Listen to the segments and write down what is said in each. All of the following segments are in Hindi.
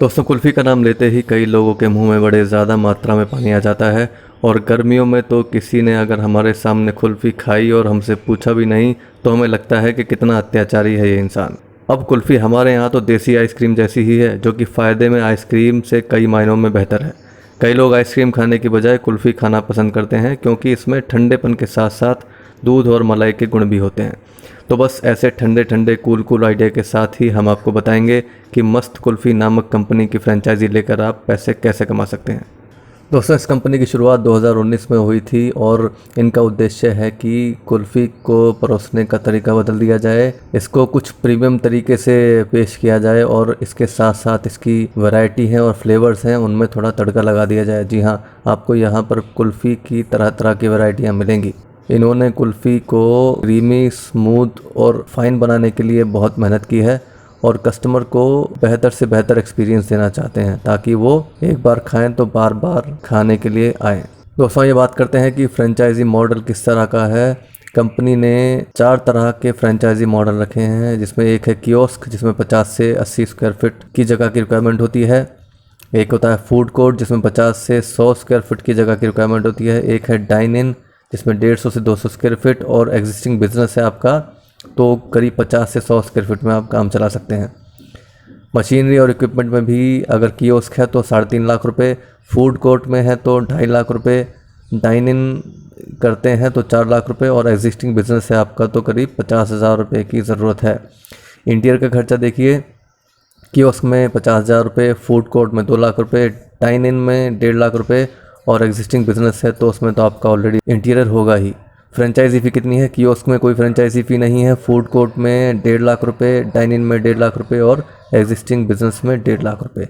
दोस्तों, कुल्फ़ी का नाम लेते ही कई लोगों के मुंह में बड़े ज़्यादा मात्रा में पानी आ जाता है। और गर्मियों में तो किसी ने अगर हमारे सामने कुल्फ़ी खाई और हमसे पूछा भी नहीं तो हमें लगता है कि कितना अत्याचारी है ये इंसान। अब कुल्फ़ी हमारे यहाँ तो देसी आइसक्रीम जैसी ही है, जो कि फ़ायदे में आइसक्रीम से कई मायनों में बेहतर है। कई लोग आइसक्रीम खाने की बजाय कुल्फ़ी खाना पसंद करते हैं, क्योंकि इसमें ठंडेपन के साथ साथ दूध और मलाई के गुण भी होते हैं। तो बस ऐसे ठंडे ठंडे कूल आइडिया के साथ ही हम आपको बताएंगे कि मस्त कुल्फ़ी नामक कंपनी की फ्रेंचाइजी लेकर आप पैसे कैसे कमा सकते हैं। दोस्तों, इस कंपनी की शुरुआत 2019 में हुई थी और इनका उद्देश्य है कि कुल्फ़ी को परोसने का तरीका बदल दिया जाए, इसको कुछ प्रीमियम तरीके से पेश किया जाए और इसके साथ साथ इसकी वैरायटी है और फ्लेवर्स हैं उनमें थोड़ा तड़का लगा दिया जाए। जी हाँ, आपको यहाँ पर कुल्फ़ी की तरह तरह की वैरायटियाँ मिलेंगी। इन्होंने कुल्फ़ी को क्रीमी, स्मूथ और फाइन बनाने के लिए बहुत मेहनत की है और कस्टमर को बेहतर से बेहतर एक्सपीरियंस देना चाहते हैं, ताकि वो एक बार खाएं तो बार बार खाने के लिए आएँ। दोस्तों, ये बात करते हैं कि फ्रेंचाइजी मॉडल किस तरह का है। कंपनी ने 4 तरह के फ्रेंचाइजी मॉडल रखे हैं, जिसमें एक है कियोस्क, जिसमें 50 से 80 स्क्वायर फीट की जगह की रिक्वायरमेंट होती है। एक होता है फूड कोर्ट, जिसमें 50 से 100 स्क्वायर फीट की जगह की रिक्वायरमेंट होती है। एक है डाइन इन, जिसमें 150 से 200 स्क्वायर फीट और एग्जिस्टिंग बिजनेस है आपका तो करीब 50 से 100 स्क्वायर फीट में आप काम चला सकते हैं। मशीनरी और इक्विपमेंट में भी अगर कियोस्क है तो 3.5 लाख रुपए, फूड कोर्ट में है तो 2.5 लाख रुपए, डाइन इन करते हैं तो 4 लाख रुपए और एग्जिस्टिंग बिजनेस है आपका तो करीब 50,000 रुपये की ज़रूरत है। इंटीरियर का खर्चा देखिए, कियोस्क में 50,000 रुपये, फूड कोर्ट में 2 लाख रुपये, डाइन इन में 1.5 लाख रुपये और एग्जिस्टिंग बिजनेस है तो उसमें तो आपका ऑलरेडी इंटीरियर होगा ही। फ्रेंचाइजी फ़ी कितनी है? कियोस्क में कोई फ्रेंचाइजी फ़ी नहीं है, फूड कोर्ट में 1.5 लाख रुपये, डाइन इन में 1.5 लाख रुपये और एग्जिस्टिंग बिजनेस में 1.5 लाख रुपये।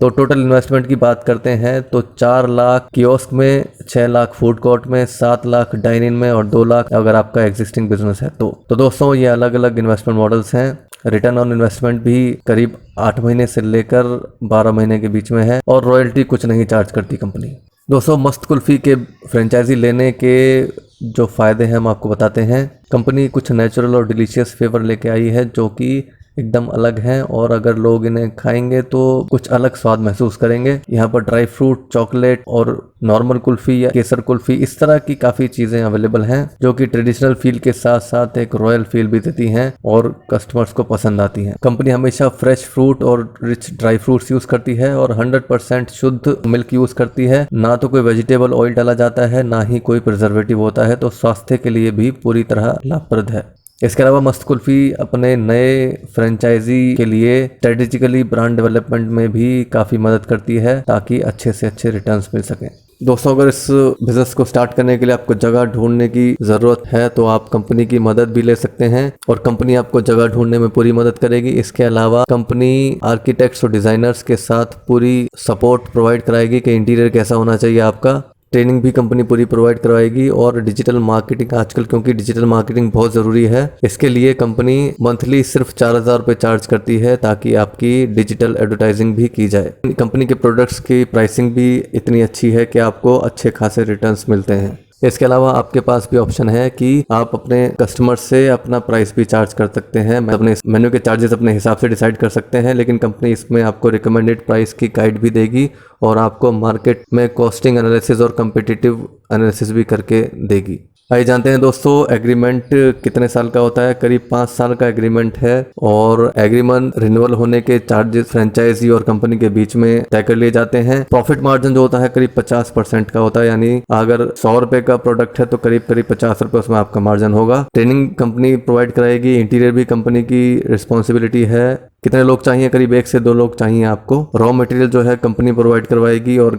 तो टोटल इन्वेस्टमेंट की बात करते हैं तो 4 लाख कियोस्क में, 6 लाख फूड कोर्ट में, 7 लाख डाइन इन में और 2 लाख अगर आपका एग्जिस्टिंग बिजनेस है तो दोस्तों, ये अलग अलग इन्वेस्टमेंट मॉडल्स हैं। रिटर्न ऑन इन्वेस्टमेंट भी करीब 8 महीने से लेकर 12 महीने के बीच में है और रॉयल्टी कुछ नहीं चार्ज करती कंपनी। दोस्तों, मस्त कुल्फ़ी के फ्रेंचाइजी लेने के जो फ़ायदे हैं हम आपको बताते हैं। कंपनी कुछ नेचुरल और डिलीशियस फ्लेवर लेके आई है जो कि एकदम अलग हैं और अगर लोग इन्हें खाएंगे तो कुछ अलग स्वाद महसूस करेंगे। यहाँ पर ड्राई फ्रूट, चॉकलेट और नॉर्मल कुल्फ़ी या केसर कुल्फ़ी, इस तरह की काफ़ी चीज़ें अवेलेबल हैं जो कि ट्रेडिशनल फील के साथ साथ एक रॉयल फील भी देती हैं और कस्टमर्स को पसंद आती हैं। कंपनी हमेशा फ्रेश फ्रूट और रिच ड्राई फ्रूट्स यूज़ करती है और 100% शुद्ध मिल्क यूज़ करती है। ना तो कोई वेजिटेबल ऑयल डाला जाता है, ना ही कोई प्रिजर्वेटिव होता है, तो स्वास्थ्य के लिए भी पूरी तरह लाभप्रद है। इसके अलावा मस्त कुल्फ़ी अपने नए फ्रेंचाइजी के लिए स्ट्रेटेजिकली ब्रांड डेवलपमेंट में भी काफ़ी मदद करती है ताकि अच्छे से अच्छे रिटर्न्स मिल सकें। दोस्तों, अगर इस बिज़नेस को स्टार्ट करने के लिए आपको जगह ढूंढने की ज़रूरत है तो आप कंपनी की मदद भी ले सकते हैं और कंपनी आपको जगह ढूंढने में पूरी मदद करेगी। इसके अलावा कंपनी आर्किटेक्ट्स और डिज़ाइनर्स के साथ पूरी सपोर्ट प्रोवाइड कराएगी कि इंटीरियर कैसा होना चाहिए आपका। ट्रेनिंग भी कंपनी पूरी प्रोवाइड करवाएगी और डिजिटल मार्केटिंग, आजकल क्योंकि डिजिटल मार्केटिंग बहुत ज़रूरी है, इसके लिए कंपनी मंथली सिर्फ 4,000 रुपये चार्ज करती है ताकि आपकी डिजिटल एडवर्टाइजिंग भी की जाए। कंपनी के प्रोडक्ट्स की प्राइसिंग भी इतनी अच्छी है कि आपको अच्छे खासे रिटर्न्स मिलते हैं। इसके अलावा आपके पास भी ऑप्शन है कि आप अपने कस्टमर से अपना प्राइस भी चार्ज कर सकते हैं। अपने मेन्यू के चार्जेस अपने हिसाब से डिसाइड कर सकते हैं, लेकिन कंपनी इसमें आपको रिकमेंडेड प्राइस की गाइड भी देगी और आपको मार्केट में कॉस्टिंग एनालिसिस और कम्पिटिटिव एनालिसिस भी करके देगी। आइए जानते हैं दोस्तों, एग्रीमेंट कितने साल का होता है। करीब 5 साल का एग्रीमेंट है और एग्रीमेंट रिन्यूअल होने के चार्जेस फ्रेंचाइजी और कंपनी के बीच में तय कर लिए जाते हैं। प्रॉफिट मार्जिन जो होता है करीब 50% का होता है, यानी अगर 100 रुपए का प्रोडक्ट है तो करीब 50 रुपए उसमें आपका मार्जिन होगा। ट्रेनिंग कंपनी प्रोवाइड कराएगी, इंटीरियर भी कंपनी की रिस्पॉन्सिबिलिटी है। कितने लोग चाहिए? करीब 1 से 2 लोग चाहिए आपको। रॉ मटेरियल जो है कंपनी प्रोवाइड करवाएगी और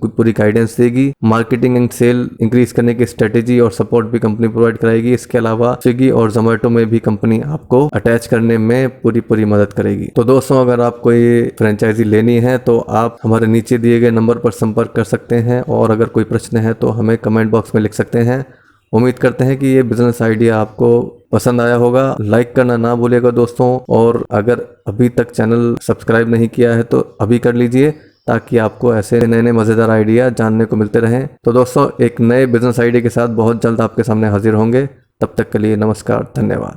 पूरी गाइडेंस देगी। मार्केटिंग एंड सेल इंक्रीज करने की स्ट्रेटेजी और सपोर्ट भी कंपनी प्रोवाइड कराएगी। इसके अलावा स्विगी और जोमेटो में भी कंपनी आपको अटैच करने में पूरी मदद करेगी। तो दोस्तों, अगर आपको ये फ्रेंचाइजी लेनी है तो आप हमारे नीचे दिए गए नंबर पर संपर्क कर सकते हैं और अगर कोई प्रश्न है तो हमें कमेंट बॉक्स में लिख सकते हैं। उम्मीद करते हैं कि ये बिजनेस आइडिया आपको पसंद आया होगा। लाइक करना ना भूलिएगा दोस्तों, और अगर अभी तक चैनल सब्सक्राइब नहीं किया है तो अभी कर लीजिए ताकि आपको ऐसे नए नए मज़ेदार आइडिया जानने को मिलते रहें। तो दोस्तों, एक नए बिजनेस आइडिया के साथ बहुत जल्द आपके सामने हाजिर होंगे। तब तक के लिए नमस्कार, धन्यवाद।